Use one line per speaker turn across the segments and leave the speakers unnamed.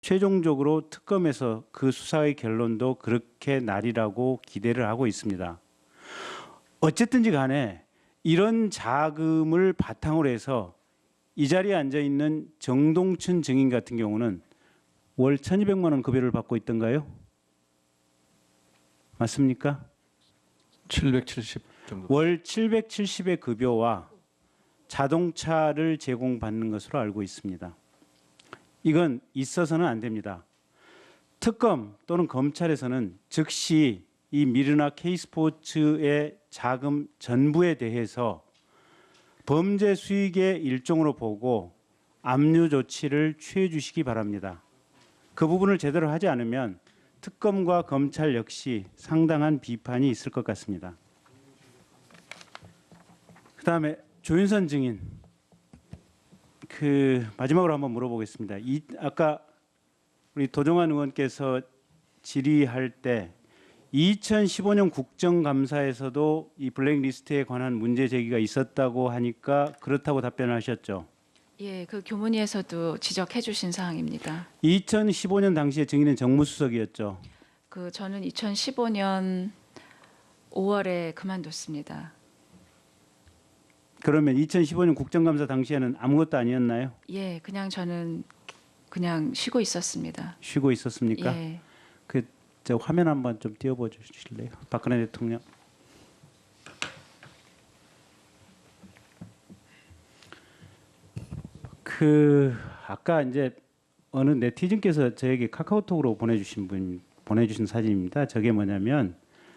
최종적으로 특검에서 그 수사의 결론도 그렇게 나리라고 기대를 하고 있습니다. 어쨌든지 간에 이런 자금을 바탕으로 해서 이 자리에 앉아 있는 정동춘 증인 같은 경우는 월 1,200만 원 급여를 받고 있던가요? 맞습니까?
770 정도.
월 770의 급여와 자동차를 제공받는 것으로 알고 있습니다. 이건 있어서는 안 됩니다. 특검 또는 검찰에서는 즉시 이 미르나 K스포츠의 자금 전부에 대해서 범죄 수익의 일종으로 보고 압류 조치를 취해 주시기 바랍니다. 그 부분을 제대로 하지 않으면 특검과 검찰 역시 상당한 비판이 있을 것 같습니다. 그다음에 조윤선 증인, 마지막으로 한번 물어보겠습니다. 아까 우리 도종환 의원께서 질의할 때 2015년 국정감사에서도 이 블랙리스트에 관한 문제 제기가 있었다고 하니까 그렇다고 답변하셨죠.
예, 그 교문위에서도 지적해 주신 사항입니다.
2015년 당시에 증인은 정무수석이었죠.
저는 2015년 5월에 그만뒀습니다.
그러면 2015년 국정감사 당시에는 아무것도 아니었나요?
예, 저는 그냥 쉬고 있었습니다.
쉬고 있었습니까?
예.
저 화면 한번 좀 띄워봐 주실래요? 박근혜 대통령. 아까 이제 어느 네티즌께서 저에게 카카오톡으로 보내주신 사진입니다. 저게 뭐냐면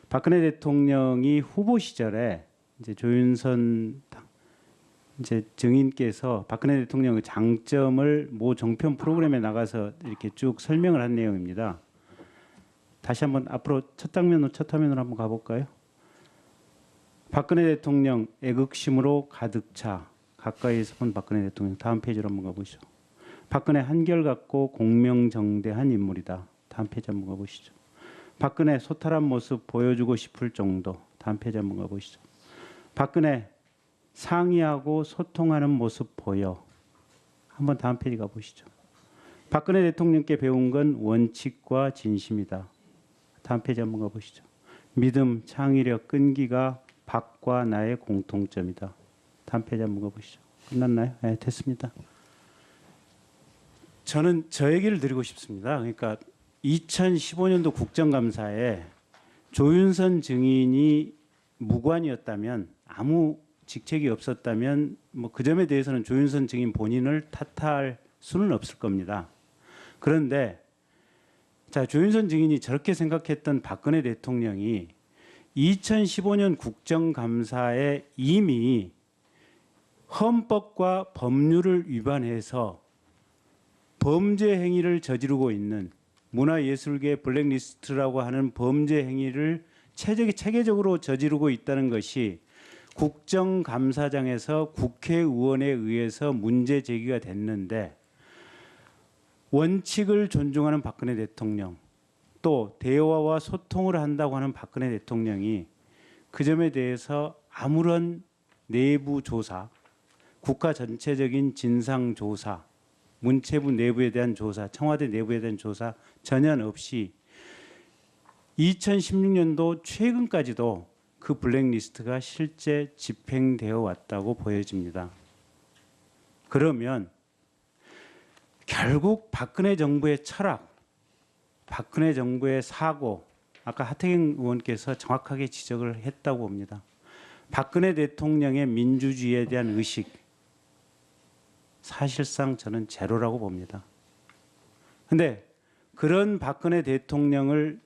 박근혜 대통령이 후보 시절에 이제 조윤선 이제 증인께서 박근혜 대통령의 장점을 모 종편 프로그램에 나가서 이렇게 쭉 설명을 한 내용입니다. 다시 한번 앞으로 첫 화면으로 한번 가볼까요? 박근혜 대통령 애국심으로 가득 차 가까이에서 본 박근혜 대통령. 다음 페이지로 한번 가보시죠. 박근혜 한결같고 공명정대한 인물이다. 다음 페이지 한번 가보시죠. 박근혜 소탈한 모습 보여주고 싶을 정도. 다음 페이지 한번 가보시죠. 박근혜 상의하고 소통하는 모습 보여. 한번 다음 페이지 가보시죠. 박근혜 대통령께 배운 건 원칙과 진심이다. 다음 페이지 한번 가보시죠. 믿음, 창의력, 끈기가 박과 나의 공통점이다. 다음 페이지 한번 가보시죠. 끝났나요? 네, 됐습니다. 저는 저 얘기를 드리고 싶습니다. 그러니까 2015년도 국정감사에 조윤선 증인이 무관이었다면, 아무 직책이 없었다면 그 점에 대해서는 조윤선 증인 본인을 탓할 수는 없을 겁니다. 그런데 조윤선 증인이 저렇게 생각했던 박근혜 대통령이 2015년 국정감사에 이미 헌법과 법률을 위반해서 범죄 행위를 저지르고 있는 문화예술계 블랙리스트라고 하는 범죄 행위를 체계적으로 저지르고 있다는 것이 국정감사장에서 국회의원에 의해서 문제 제기가 됐는데, 원칙을 존중하는 박근혜 대통령, 또 대화와 소통을 한다고 하는 박근혜 대통령이 그 점에 대해서 아무런 내부 조사, 국가 전체적인 진상 조사, 문체부 내부에 대한 조사, 청와대 내부에 대한 조사 전혀 없이 2016년도 최근까지도 그 블랙리스트가 실제 집행되어 왔다고 보여집니다. 그러면 결국 박근혜 정부의 철학, 박근혜 정부의 사고, 아까 하태경 의원께서 정확하게 지적을 했다고 봅니다. 박근혜 대통령의 민주주의에 대한 의식, 사실상 저는 제로라고 봅니다. 그런데 그런 박근혜 대통령을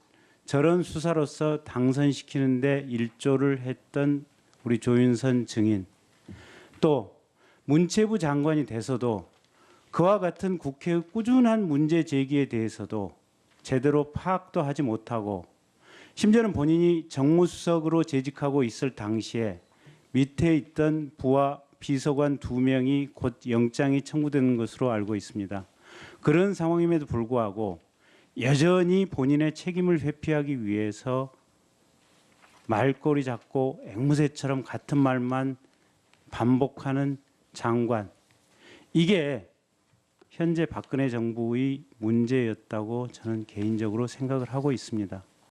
저런 수사로서 당선시키는데 일조를 했던 우리 조윤선 증인, 또 문체부 장관이 돼서도 그와 같은 국회의 꾸준한 문제 제기에 대해서도 제대로 파악도 하지 못하고, 심지어는 본인이 정무수석으로 재직하고 있을 당시에 밑에 있던 부하 비서관 2명이 곧 영장이 청구되는 것으로 알고 있습니다. 그런 상황임에도 불구하고 여전히 본인의 책임을 회피하기 위해서 말꼬리 잡고 앵무새처럼 같은 말만 반복하는 장관, 이게 현재 박근혜 정부의 문제였다고 저는 개인적으로 생각을 하고 있습니다.